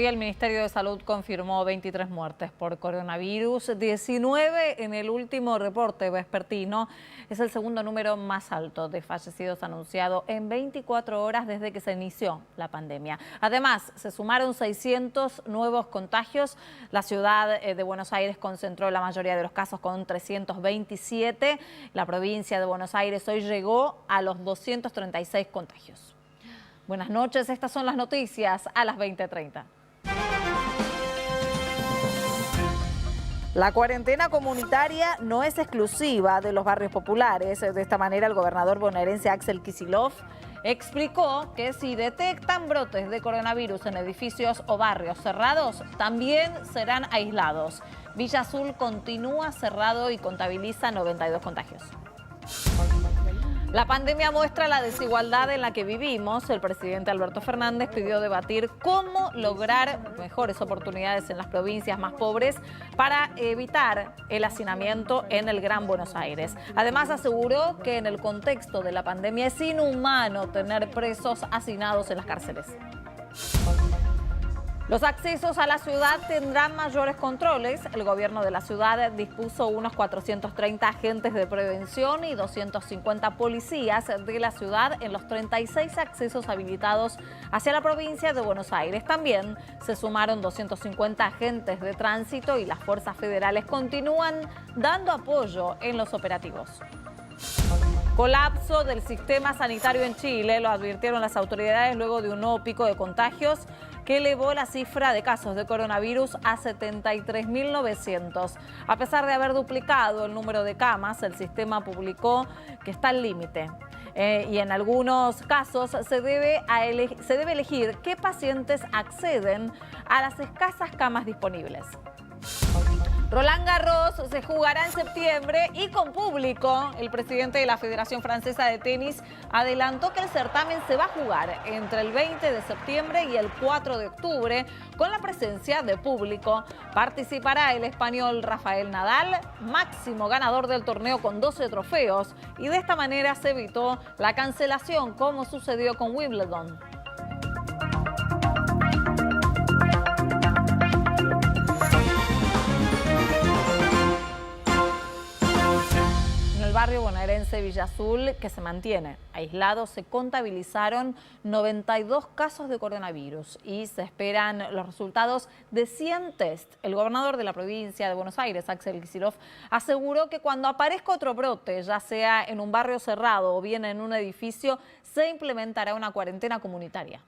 Hoy el Ministerio de Salud confirmó 23 muertes por coronavirus, 19 en el último reporte vespertino. Es el segundo número más alto de fallecidos anunciado en 24 horas desde que se inició la pandemia. Además, se sumaron 600 nuevos contagios. La ciudad de Buenos Aires concentró la mayoría de los casos con 327. La provincia de Buenos Aires hoy llegó a los 236 contagios. Buenas noches, estas son las noticias a las 20:30. La cuarentena comunitaria no es exclusiva de los barrios populares. De esta manera, el gobernador bonaerense Axel Kicillof explicó que si detectan brotes de coronavirus en edificios o barrios cerrados, también serán aislados. Villa Azul continúa cerrado y contabiliza 92 contagios. La pandemia muestra la desigualdad en la que vivimos. El presidente Alberto Fernández pidió debatir cómo lograr mejores oportunidades en las provincias más pobres para evitar el hacinamiento en el Gran Buenos Aires. Además, aseguró que en el contexto de la pandemia es inhumano tener presos hacinados en las cárceles. Los accesos a la ciudad tendrán mayores controles. El gobierno de la ciudad dispuso unos 430 agentes de prevención y 250 policías de la ciudad en los 36 accesos habilitados hacia la provincia de Buenos Aires. También se sumaron 250 agentes de tránsito y las fuerzas federales continúan dando apoyo en los operativos. Colapso del sistema sanitario en Chile, lo advirtieron las autoridades luego de un nuevo pico de contagios que elevó la cifra de casos de coronavirus a 73.900. A pesar de haber duplicado el número de camas, el sistema publicó que está al límite. Y en algunos casos se debe elegir qué pacientes acceden a las escasas camas disponibles. Roland Garros se jugará en septiembre y con público. El presidente de la Federación Francesa de Tenis adelantó que el certamen se va a jugar entre el 20 de septiembre y el 4 de octubre con la presencia de público. Participará el español Rafael Nadal, máximo ganador del torneo con 12 trofeos, y de esta manera se evitó la cancelación como sucedió con Wimbledon. En el barrio bonaerense Villa Azul, que se mantiene aislado, se contabilizaron 92 casos de coronavirus y se esperan los resultados de 100 test. El gobernador de la provincia de Buenos Aires, Axel Kicillof, aseguró que cuando aparezca otro brote, ya sea en un barrio cerrado o bien en un edificio, se implementará una cuarentena comunitaria.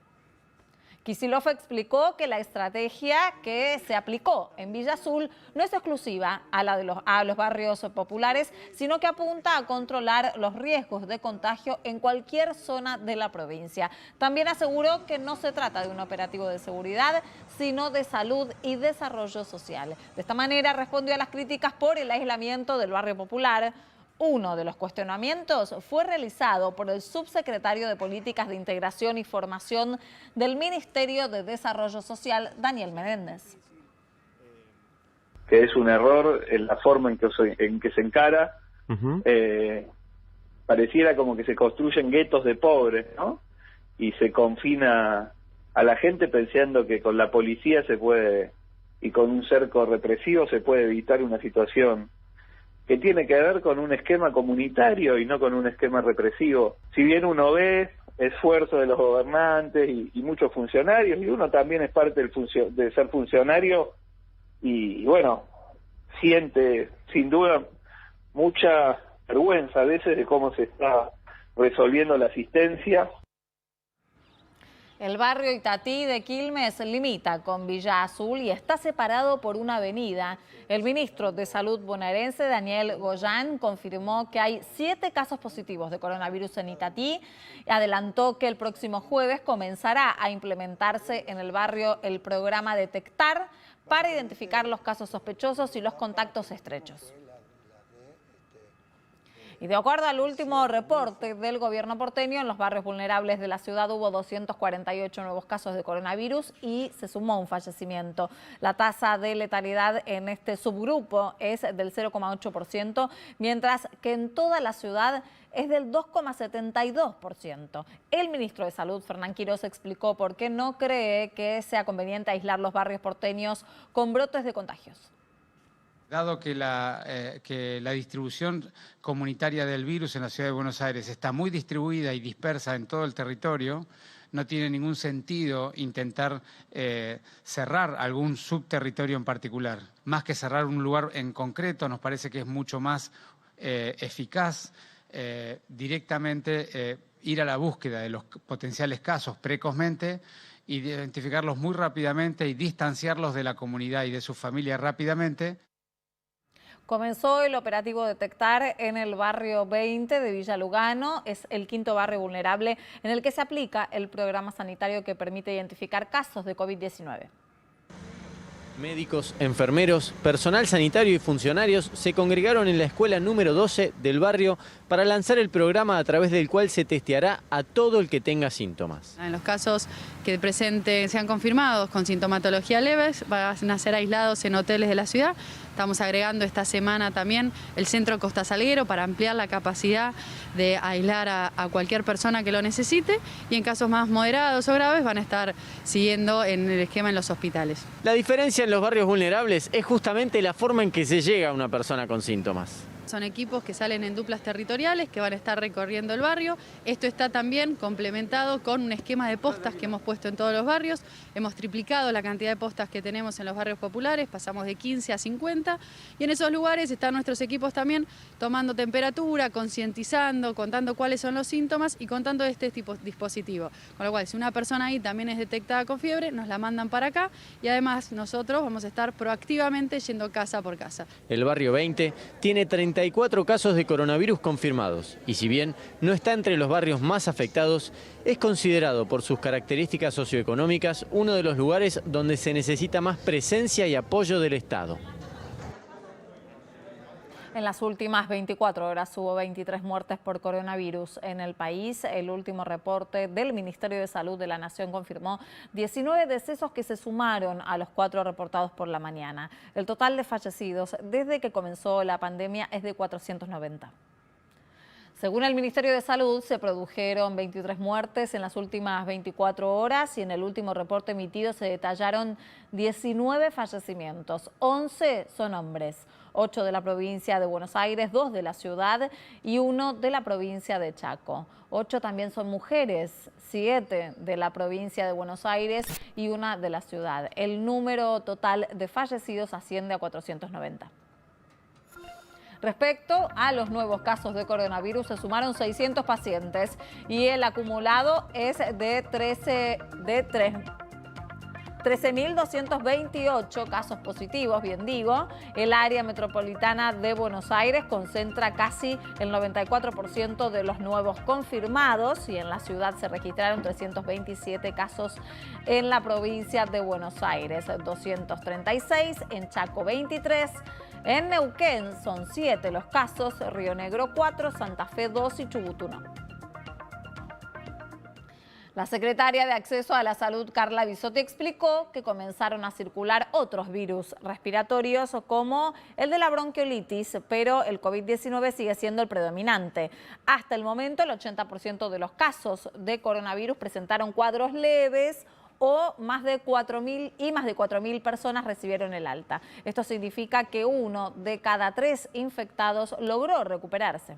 Kicillof explicó que la estrategia que se aplicó en Villa Azul no es exclusiva a los barrios populares, sino que apunta a controlar los riesgos de contagio en cualquier zona de la provincia. También aseguró que no se trata de un operativo de seguridad, sino de salud y desarrollo social. De esta manera respondió a las críticas por el aislamiento del barrio popular. Uno de los cuestionamientos fue realizado por el subsecretario de Políticas de Integración y Formación del Ministerio de Desarrollo Social, Daniel Menéndez. Que es un error en la forma en que se encara. Pareciera como que se construyen guetos de pobres, ¿no? Y se confina a la gente pensando que con la policía se puede, y con un cerco represivo se puede evitar una situación que tiene que ver con un esquema comunitario y no con un esquema represivo. Si bien uno ve esfuerzo de los gobernantes y muchos funcionarios, y uno también es parte de ser funcionario, y bueno, siente sin duda mucha vergüenza a veces de cómo se está resolviendo la asistencia. El barrio Itatí de Quilmes limita con Villa Azul y está separado por una avenida. El ministro de Salud bonaerense, Daniel Goyan, confirmó que hay 7 casos positivos de coronavirus en Itatí y adelantó que el próximo jueves comenzará a implementarse en el barrio el programa Detectar para identificar los casos sospechosos y los contactos estrechos. Y de acuerdo al último reporte del gobierno porteño, en los barrios vulnerables de la ciudad hubo 248 nuevos casos de coronavirus y se sumó un fallecimiento. La tasa de letalidad en este subgrupo es del 0,8%, mientras que en toda la ciudad es del 2,72%. El ministro de Salud, Fernán Quiroz, explicó por qué no cree que sea conveniente aislar los barrios porteños con brotes de contagios. Dado que la distribución comunitaria del virus en la ciudad de Buenos Aires está muy distribuida y dispersa en todo el territorio, no tiene ningún sentido intentar cerrar algún subterritorio en particular. Más que cerrar un lugar en concreto, nos parece que es mucho más eficaz directamente ir a la búsqueda de los potenciales casos precozmente, identificarlos muy rápidamente y distanciarlos de la comunidad y de sus familias rápidamente. Comenzó el operativo Detectar en el barrio 20 de Villa Lugano. Es el quinto barrio vulnerable en el que se aplica el programa sanitario que permite identificar casos de COVID-19. Médicos, enfermeros, personal sanitario y funcionarios se congregaron en la escuela número 12 del barrio para lanzar el programa a través del cual se testeará a todo el que tenga síntomas. En los casos que sean confirmados con sintomatología leves, van a ser aislados en hoteles de la ciudad. Estamos agregando esta semana también el centro Costa Salguero para ampliar la capacidad de aislar a cualquier persona que lo necesite, y en casos más moderados o graves van a estar siguiendo en el esquema en los hospitales. La diferencia en los barrios vulnerables es justamente la forma en que se llega a una persona con síntomas. Son equipos que salen en duplas territoriales que van a estar recorriendo el barrio. Esto está también complementado con un esquema de postas que hemos puesto en todos los barrios. Hemos triplicado la cantidad de postas que tenemos en los barrios populares, pasamos de 15 a 50, y en esos lugares están nuestros equipos también tomando temperatura, concientizando, contando cuáles son los síntomas y contando este dispositivo. Con lo cual, si una persona ahí también es detectada con fiebre, nos la mandan para acá, y además nosotros vamos a estar proactivamente yendo casa por casa. El barrio 20 tiene 34 casos de coronavirus confirmados, y si bien no está entre los barrios más afectados, es considerado por sus características socioeconómicas uno de los lugares donde se necesita más presencia y apoyo del Estado. En las últimas 24 horas hubo 23 muertes por coronavirus en el país. El último reporte del Ministerio de Salud de la Nación confirmó 19 decesos que se sumaron a los 4 reportados por la mañana. El total de fallecidos desde que comenzó la pandemia es de 490. Según el Ministerio de Salud, se produjeron 23 muertes en las últimas 24 horas y en el último reporte emitido se detallaron 19 fallecimientos. 11 son hombres, 8 de la provincia de Buenos Aires, 2 de la ciudad y 1 de la provincia de Chaco. 8 también son mujeres, 7 de la provincia de Buenos Aires y 1 de la ciudad. El número total de fallecidos asciende a 490. Respecto a los nuevos casos de coronavirus, se sumaron 600 pacientes y el acumulado es de 13.228 casos positivos, bien digo. El área metropolitana de Buenos Aires concentra casi el 94% de los nuevos confirmados y en la ciudad se registraron 327 casos en la provincia de Buenos Aires, 236, en Chaco 23, en Neuquén son 7 los casos, Río Negro 4, Santa Fe 2 y Chubut 1. La secretaria de Acceso a la Salud, Carla Bisotti, explicó que comenzaron a circular otros virus respiratorios como el de la bronquiolitis, pero el COVID-19 sigue siendo el predominante. Hasta el momento, el 80% de los casos de coronavirus presentaron cuadros leves o más de 4.000 personas recibieron el alta. Esto significa que 1 de cada 3 infectados logró recuperarse.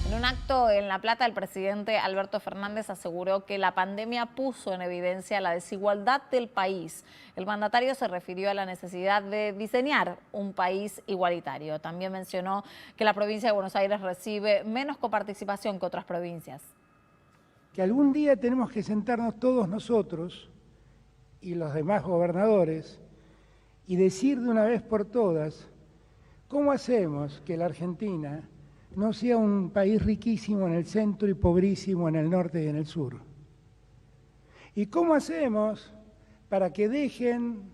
En un acto en La Plata, el presidente Alberto Fernández aseguró que la pandemia puso en evidencia la desigualdad del país. El mandatario se refirió a la necesidad de diseñar un país igualitario. También mencionó que la provincia de Buenos Aires recibe menos coparticipación que otras provincias. Que algún día tenemos que sentarnos todos nosotros y los demás gobernadores y decir de una vez por todas cómo hacemos que la Argentina no sea un país riquísimo en el centro y pobrísimo en el norte y en el sur. ¿Y cómo hacemos para que dejen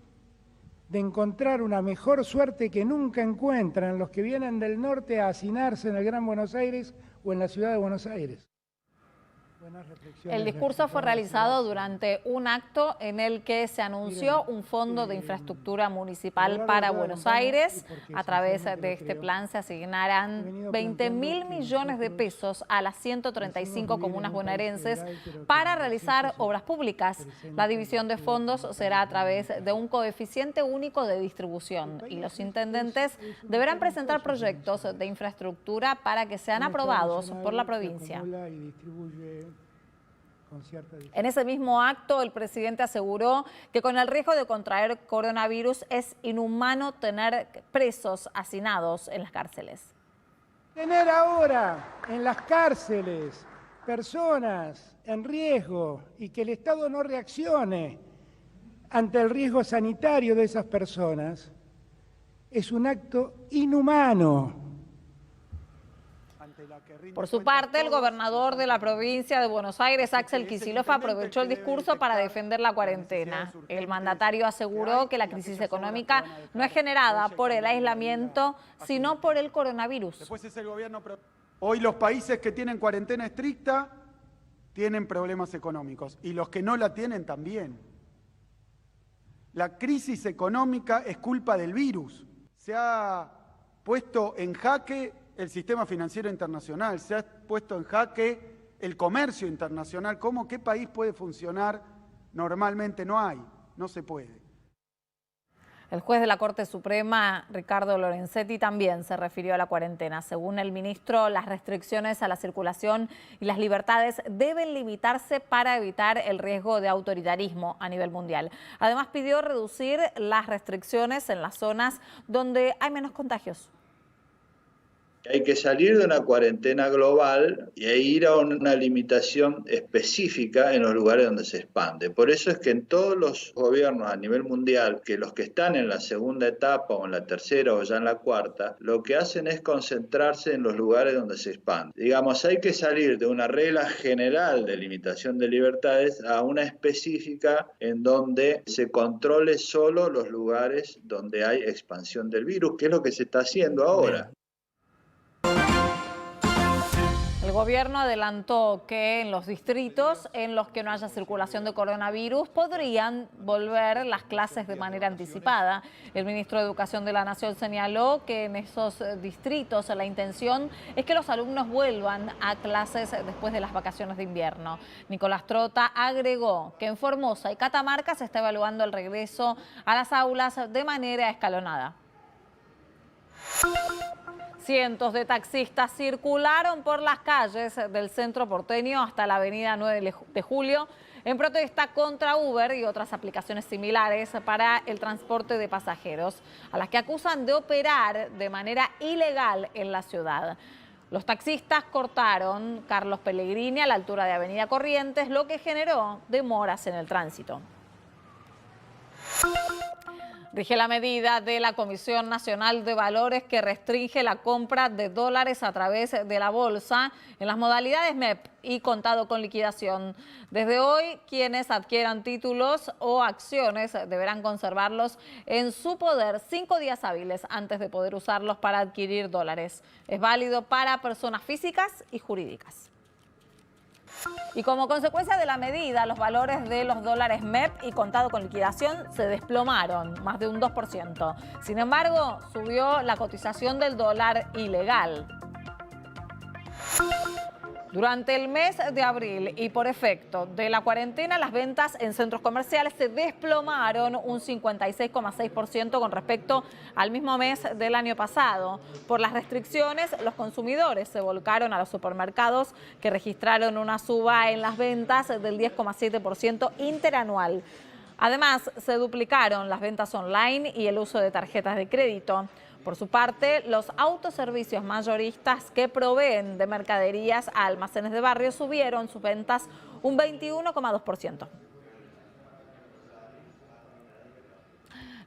de encontrar una mejor suerte que nunca encuentran los que vienen del norte a hacinarse en el Gran Buenos Aires o en la ciudad de Buenos Aires. El discurso fue realizado durante un acto en el que se anunció un fondo de infraestructura municipal para Buenos Aires. A través de este plan se asignarán 20.000 millones de pesos a las 135 comunas bonaerenses para realizar obras públicas. La división de fondos será a través de un coeficiente único de distribución y los intendentes deberán presentar proyectos de infraestructura para que sean aprobados por la provincia. En ese mismo acto, el presidente aseguró que con el riesgo de contraer coronavirus es inhumano tener presos hacinados en las cárceles. Tener ahora en las cárceles personas en riesgo y que el Estado no reaccione ante el riesgo sanitario de esas personas es un acto inhumano. Por su parte, el gobernador de la provincia de Buenos Aires, Axel Kicillof, aprovechó el discurso para defender la cuarentena. El mandatario aseguró que la crisis económica no es generada por el aislamiento, sino por el coronavirus. Hoy los países que tienen cuarentena estricta tienen problemas económicos y los que no la tienen también. La crisis económica es culpa del virus. Se ha puesto en jaque el sistema financiero internacional, se ha puesto en jaque el comercio internacional. ¿Cómo? ¿Qué país puede funcionar normalmente? No hay, no se puede. El juez de la Corte Suprema, Ricardo Lorenzetti, también se refirió a la cuarentena. Según el ministro, las restricciones a la circulación y las libertades deben limitarse para evitar el riesgo de autoritarismo a nivel mundial. Además, pidió reducir las restricciones en las zonas donde hay menos contagios. Hay que salir de una cuarentena global e ir a una limitación específica en los lugares donde se expande. Por eso es que en todos los gobiernos a nivel mundial, que los que están en la segunda etapa o en la tercera o ya en la cuarta, lo que hacen es concentrarse en los lugares donde se expande. Digamos, hay que salir de una regla general de limitación de libertades a una específica en donde se controle solo los lugares donde hay expansión del virus, que es lo que se está haciendo ahora. El gobierno adelantó que en los distritos en los que no haya circulación de coronavirus podrían volver las clases de manera anticipada. El ministro de Educación de la Nación señaló que en esos distritos la intención es que los alumnos vuelvan a clases después de las vacaciones de invierno. Nicolás Trota agregó que en Formosa y Catamarca se está evaluando el regreso a las aulas de manera escalonada. Cientos de taxistas circularon por las calles del centro porteño hasta la avenida 9 de Julio en protesta contra Uber y otras aplicaciones similares para el transporte de pasajeros, a las que acusan de operar de manera ilegal en la ciudad. Los taxistas cortaron Carlos Pellegrini a la altura de Avenida Corrientes, lo que generó demoras en el tránsito. Rige la medida de la Comisión Nacional de Valores que restringe la compra de dólares a través de la bolsa en las modalidades MEP y contado con liquidación. Desde hoy, quienes adquieran títulos o acciones deberán conservarlos en su poder 5 días hábiles antes de poder usarlos para adquirir dólares. Es válido para personas físicas y jurídicas. Y como consecuencia de la medida, los valores de los dólares MEP y contado con liquidación se desplomaron, más de un 2%. Sin embargo, subió la cotización del dólar ilegal. Durante el mes de abril y por efecto de la cuarentena, las ventas en centros comerciales se desplomaron un 56,6% con respecto al mismo mes del año pasado. Por las restricciones, los consumidores se volcaron a los supermercados que registraron una suba en las ventas del 10,7% interanual. Además, se duplicaron las ventas online y el uso de tarjetas de crédito. Por su parte, los autoservicios mayoristas que proveen de mercaderías a almacenes de barrio subieron sus ventas un 21,2%.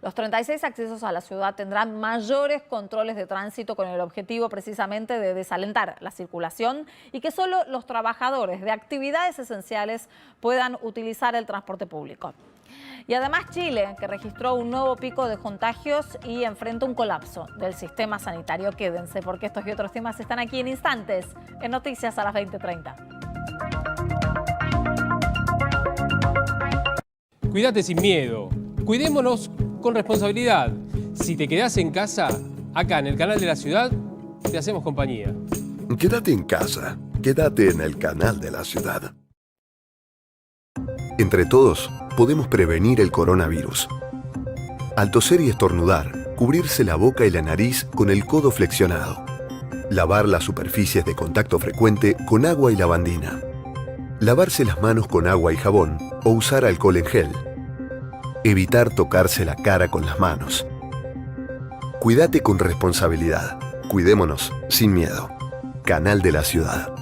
Los 36 accesos a la ciudad tendrán mayores controles de tránsito con el objetivo precisamente de desalentar la circulación y que solo los trabajadores de actividades esenciales puedan utilizar el transporte público. Y además Chile, que registró un nuevo pico de contagios y enfrenta un colapso del sistema sanitario. Quédense porque estos y otros temas están aquí en instantes, en Noticias a las 20:30. Cuídate sin miedo. Cuidémonos con responsabilidad. Si te quedás en casa, acá en el Canal de la Ciudad, te hacemos compañía. Quédate en casa. Quédate en el Canal de la Ciudad. Entre todos, podemos prevenir el coronavirus. Al toser y estornudar, cubrirse la boca y la nariz con el codo flexionado. Lavar las superficies de contacto frecuente con agua y lavandina. Lavarse las manos con agua y jabón o usar alcohol en gel. Evitar tocarse la cara con las manos. Cuídate con responsabilidad. Cuidémonos sin miedo. Canal de la Ciudad.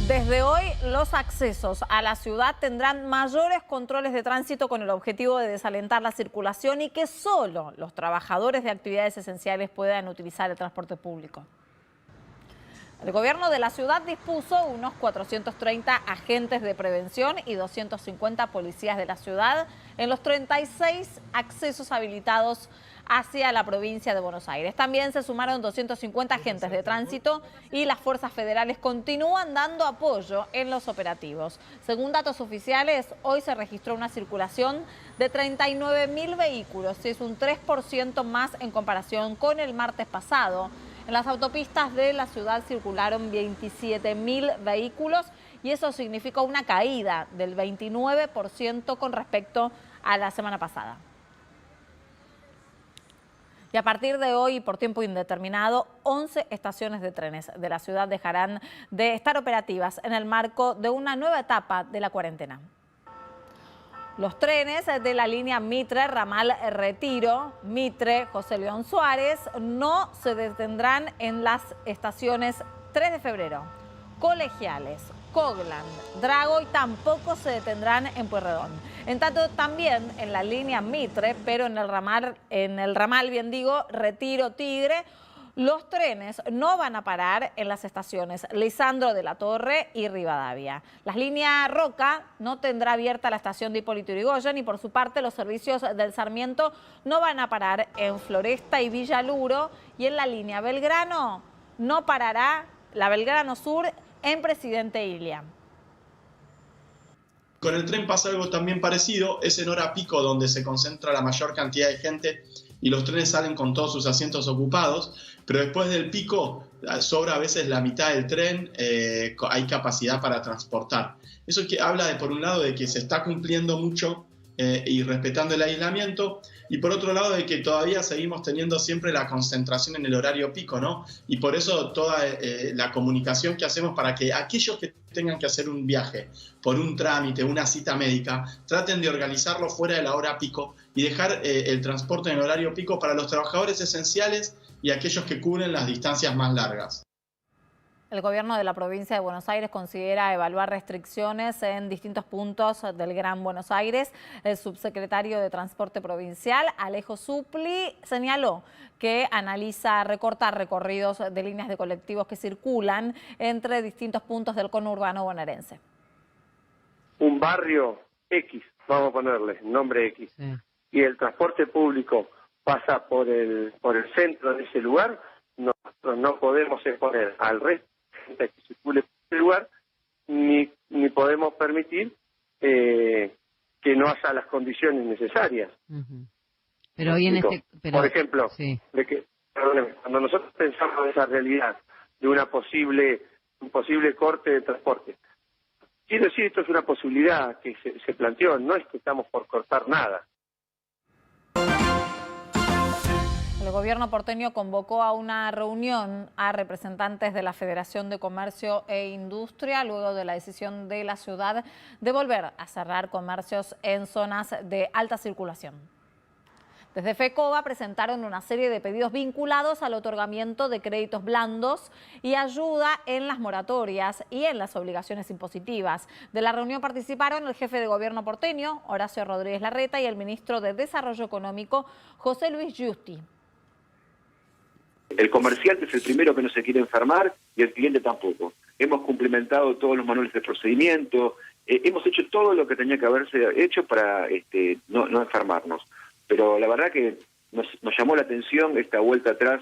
Desde hoy, los accesos a la ciudad tendrán mayores controles de tránsito con el objetivo de desalentar la circulación y que solo los trabajadores de actividades esenciales puedan utilizar el transporte público. El gobierno de la ciudad dispuso unos 430 agentes de prevención y 250 policías de la ciudad en los 36 accesos habilitados hacia la provincia de Buenos Aires. También se sumaron 250 agentes de tránsito y las fuerzas federales continúan dando apoyo en los operativos. Según datos oficiales, hoy se registró una circulación de 39.000 vehículos, es un 3% más en comparación con el martes pasado. En las autopistas de la ciudad circularon 27.000 vehículos y eso significa una caída del 29% con respecto a la semana pasada. Y a partir de hoy, por tiempo indeterminado, 11 estaciones de trenes de la ciudad dejarán de estar operativas en el marco de una nueva etapa de la cuarentena. Los trenes de la línea Mitre, Ramal Retiro, Mitre, José León Suárez, no se detendrán en las estaciones 3 de febrero, Colegiales, Coglan, Drago y tampoco se detendrán en Pueyrredón. En tanto, también en la línea Mitre, pero en el ramal, Retiro, Tigre, los trenes no van a parar en las estaciones Lisandro de la Torre y Rivadavia. La línea Roca no tendrá abierta la estación de Hipólito Yrigoyen y por su parte los servicios del Sarmiento no van a parar en Floresta y Villaluro, y en la línea Belgrano no parará la Belgrano Sur en Presidente Ilia. Con el tren pasa algo también parecido, es en hora pico donde se concentra la mayor cantidad de gente y los trenes salen con todos sus asientos ocupados, pero después del pico sobra a veces la mitad del tren, hay capacidad para transportar. Eso que habla de, por un lado, de que se está cumpliendo mucho y respetando el aislamiento, y por otro lado de que todavía seguimos teniendo siempre la concentración en el horario pico, ¿no? Y por eso toda la comunicación que hacemos para que aquellos que tengan que hacer un viaje por un trámite, una cita médica, traten de organizarlo fuera de la hora pico y dejar el transporte en el horario pico para los trabajadores esenciales y aquellos que cubren las distancias más largas. El gobierno de la provincia de Buenos Aires considera evaluar restricciones en distintos puntos del Gran Buenos Aires. El subsecretario de Transporte Provincial, Alejo Suppli, señaló que analiza recortar recorridos de líneas de colectivos que circulan entre distintos puntos del conurbano bonaerense. Un barrio X, vamos a ponerle nombre X, y el transporte público pasa por el centro de ese lugar, nosotros no podemos exponer al resto que circule por ese lugar, ni podemos permitir que no haya las condiciones necesarias. Pero hoy en este... Por ejemplo, perdóneme, cuando nosotros pensamos en esa realidad de un posible corte de transporte, quiero decir, esto es una posibilidad que se planteó, no es que estamos por cortar nada. El gobierno porteño convocó a una reunión a representantes de la Federación de Comercio e Industria luego de la decisión de la ciudad de volver a cerrar comercios en zonas de alta circulación. Desde FECOBA presentaron una serie de pedidos vinculados al otorgamiento de créditos blandos y ayuda en las moratorias y en las obligaciones impositivas. De la reunión participaron el jefe de gobierno porteño, Horacio Rodríguez Larreta, y el ministro de Desarrollo Económico, José Luis Justi. El comerciante es el primero que no se quiere enfermar y el cliente tampoco. Hemos cumplimentado todos los manuales de procedimiento, hemos hecho todo lo que tenía que haberse hecho para no enfermarnos. Pero la verdad que nos llamó la atención esta vuelta atrás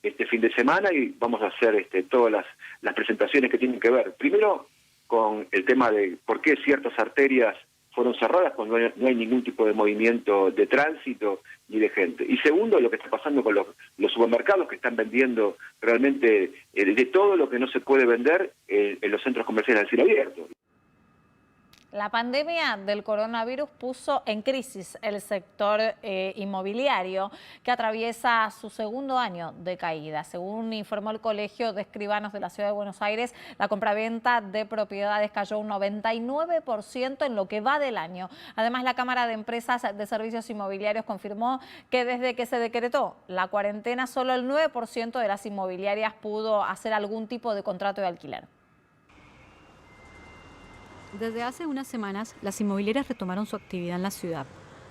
este fin de semana y vamos a hacer todas las presentaciones que tienen que ver. Primero, con el tema de por qué ciertas arterias fueron cerradas cuando no hay ningún tipo de movimiento de tránsito ni de gente. Y segundo, lo que está pasando con los supermercados que están vendiendo realmente de todo lo que no se puede vender en los centros comerciales al cielo abierto. La pandemia del coronavirus puso en crisis el sector inmobiliario, que atraviesa su segundo año de caída. Según informó el Colegio de Escribanos de la Ciudad de Buenos Aires, la compraventa de propiedades cayó un 99% en lo que va del año. Además, la Cámara de Empresas de Servicios Inmobiliarios confirmó que desde que se decretó la cuarentena, solo el 9% de las inmobiliarias pudo hacer algún tipo de contrato de alquiler. Desde hace unas semanas, las inmobiliarias retomaron su actividad en la ciudad.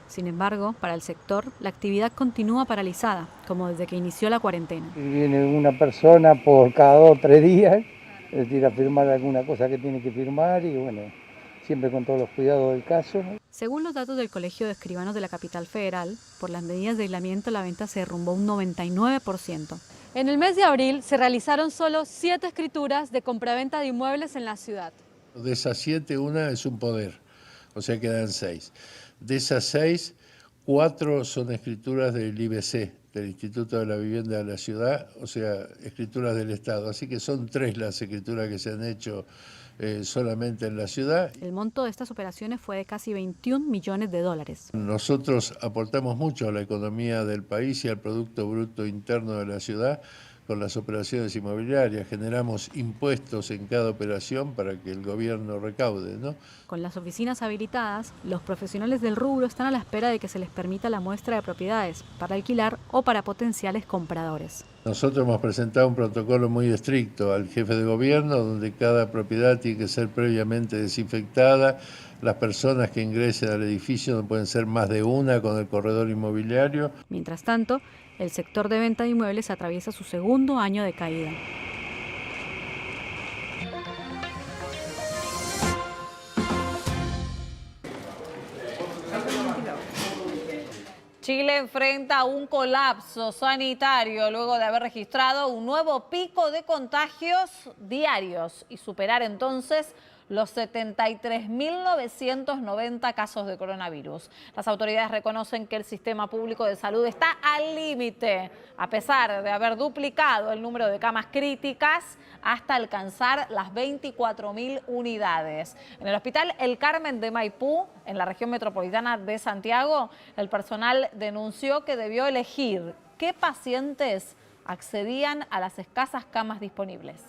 Sin embargo, para el sector, la actividad continúa paralizada, como desde que inició la cuarentena. Viene una persona por cada 2 o 3 días, es decir, a firmar alguna cosa que tiene que firmar y bueno, siempre con todos los cuidados del caso. Según los datos del Colegio de Escribanos de la Capital Federal, por las medidas de aislamiento la venta se derrumbó un 99%. En el mes de abril se realizaron solo 7 escrituras de compraventa de inmuebles en la ciudad. De esas 7, una es un poder, o sea quedan 6. De esas 6, 4 son escrituras del IBC, del Instituto de la Vivienda de la Ciudad, o sea, escrituras del Estado. Así que son 3 las escrituras que se han hecho solamente en la ciudad. El monto de estas operaciones fue de casi 21 millones de dólares. Nosotros aportamos mucho a la economía del país y al Producto Bruto Interno de la ciudad con las operaciones inmobiliarias. Generamos impuestos en cada operación para que el gobierno recaude, ¿no? Con las oficinas habilitadas, los profesionales del rubro están a la espera de que se les permita la muestra de propiedades para alquilar o para potenciales compradores. Nosotros hemos presentado un protocolo muy estricto al jefe de gobierno, donde cada propiedad tiene que ser previamente desinfectada. Las personas que ingresen al edificio no pueden ser más de una con el corredor inmobiliario. Mientras tanto, el sector de venta de inmuebles atraviesa su segundo año de caída. Chile enfrenta un colapso sanitario luego de haber registrado un nuevo pico de contagios diarios y superar entonces los 73.990 casos de coronavirus. Las autoridades reconocen que el sistema público de salud está al límite, a pesar de haber duplicado el número de camas críticas hasta alcanzar las 24.000 unidades. En el Hospital El Carmen de Maipú, en la región metropolitana de Santiago, el personal denunció que debió elegir qué pacientes accedían a las escasas camas disponibles.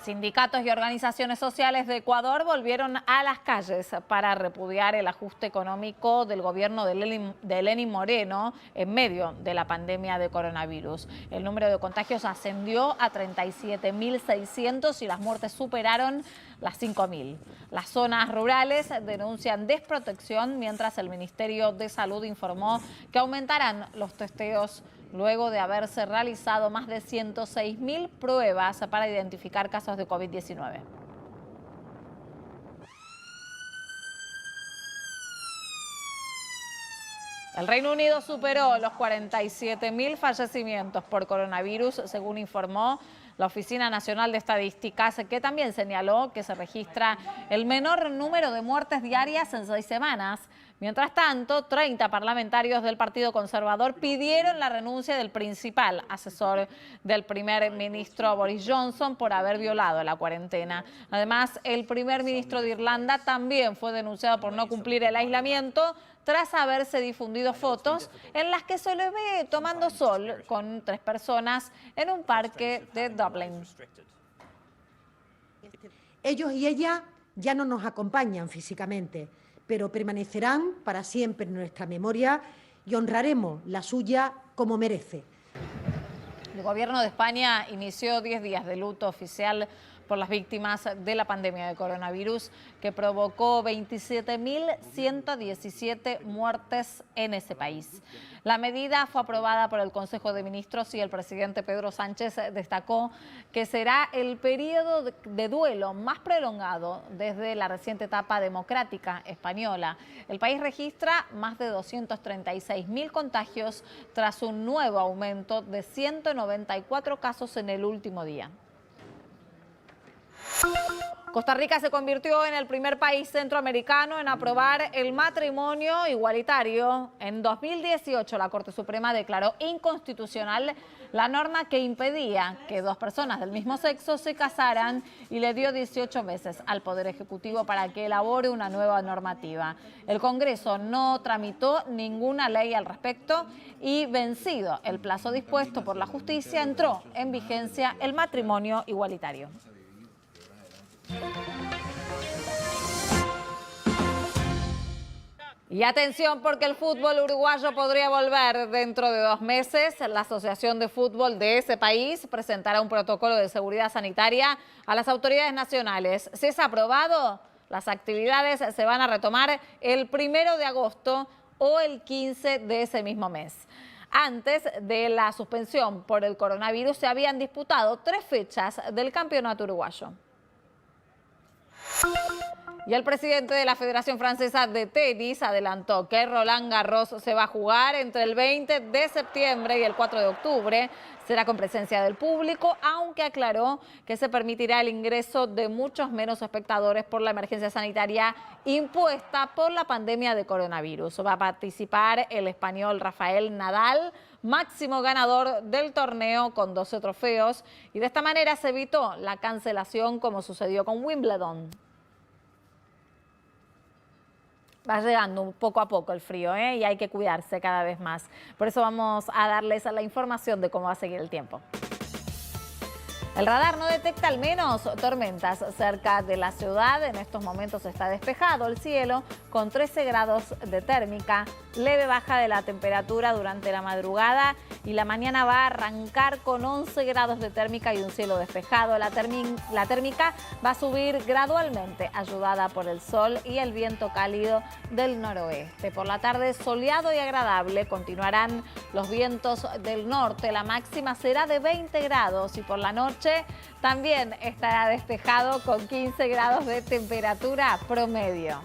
Sindicatos y organizaciones sociales de Ecuador volvieron a las calles para repudiar el ajuste económico del gobierno de Lenín Moreno en medio de la pandemia de coronavirus. El número de contagios ascendió a 37.600 y las muertes superaron las 5.000. Las zonas rurales denuncian desprotección, mientras el Ministerio de Salud informó que aumentarán los testeos luego de haberse realizado más de 106.000 pruebas para identificar casos de COVID-19. El Reino Unido superó los 47.000 fallecimientos por coronavirus, según informó la Oficina Nacional de Estadísticas, que también señaló que se registra el menor número de muertes diarias en 6 semanas. Mientras tanto, 30 parlamentarios del Partido Conservador pidieron la renuncia del principal asesor del primer ministro Boris Johnson por haber violado la cuarentena. Además, el primer ministro de Irlanda también fue denunciado por no cumplir el aislamiento tras haberse difundido fotos en las que se le ve tomando sol con 3 personas en un parque de Dublín. Ellos y ellas ya no nos acompañan físicamente, pero permanecerán para siempre en nuestra memoria y honraremos la suya como merece. El Gobierno de España inició 10 días de luto oficial por las víctimas de la pandemia de coronavirus que provocó 27.117 muertes en ese país. La medida fue aprobada por el Consejo de Ministros y el presidente Pedro Sánchez destacó que será el periodo de duelo más prolongado desde la reciente etapa democrática española. El país registra más de 236.000 contagios tras un nuevo aumento de 194 casos en el último día. Costa Rica se convirtió en el primer país centroamericano en aprobar el matrimonio igualitario. En 2018, la Corte Suprema declaró inconstitucional la norma que impedía que 2 personas del mismo sexo se casaran y le dio 18 meses al Poder Ejecutivo para que elabore una nueva normativa. El Congreso no tramitó ninguna ley al respecto y, vencido el plazo dispuesto por la justicia, entró en vigencia el matrimonio igualitario. Y atención, porque el fútbol uruguayo podría volver dentro de 2 meses. La Asociación de Fútbol de ese país presentará un protocolo de seguridad sanitaria a las autoridades nacionales. Si es aprobado, las actividades se van a retomar el 1 de agosto o el 15 de ese mismo mes. Antes de la suspensión por el coronavirus se habían disputado 3 fechas del campeonato uruguayo. Y el presidente de la Federación Francesa de Tenis adelantó que Roland Garros se va a jugar entre el 20 de septiembre y el 4 de octubre. Será con presencia del público, aunque aclaró que se permitirá el ingreso de muchos menos espectadores por la emergencia sanitaria impuesta por la pandemia de coronavirus. Va a participar el español Rafael Nadal, máximo ganador del torneo con 12 trofeos, y de esta manera se evitó la cancelación como sucedió con Wimbledon. Va llegando poco a poco el frío, y hay que cuidarse cada vez más. Por eso vamos a darles la información de cómo va a seguir el tiempo. El radar no detecta al menos tormentas cerca de la ciudad. En estos momentos está despejado el cielo con 13 grados de térmica, leve baja de la temperatura durante la madrugada y la mañana va a arrancar con 11 grados de térmica y un cielo despejado. La térmica va a subir gradualmente, ayudada por el sol y el viento cálido del noroeste. Por la tarde soleado y agradable, continuarán los vientos del norte. La máxima será de 20 grados y por la noche también estará despejado con 15 grados de temperatura promedio.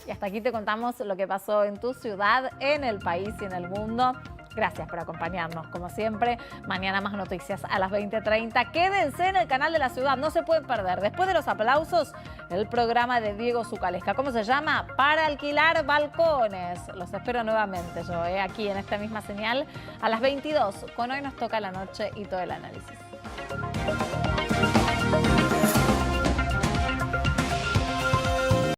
Y hasta aquí te contamos lo que pasó en tu ciudad, en el país y en el mundo. Gracias por acompañarnos, como siempre. Mañana más noticias a las 20:30. Quédense en el canal de la ciudad, no se pueden perder. Después de los aplausos, el programa de Diego Zucalesca. ¿Cómo se llama? Para alquilar balcones. Los espero nuevamente yo, aquí en esta misma señal a las 22. Con Hoy Nos Toca la Noche y todo el análisis.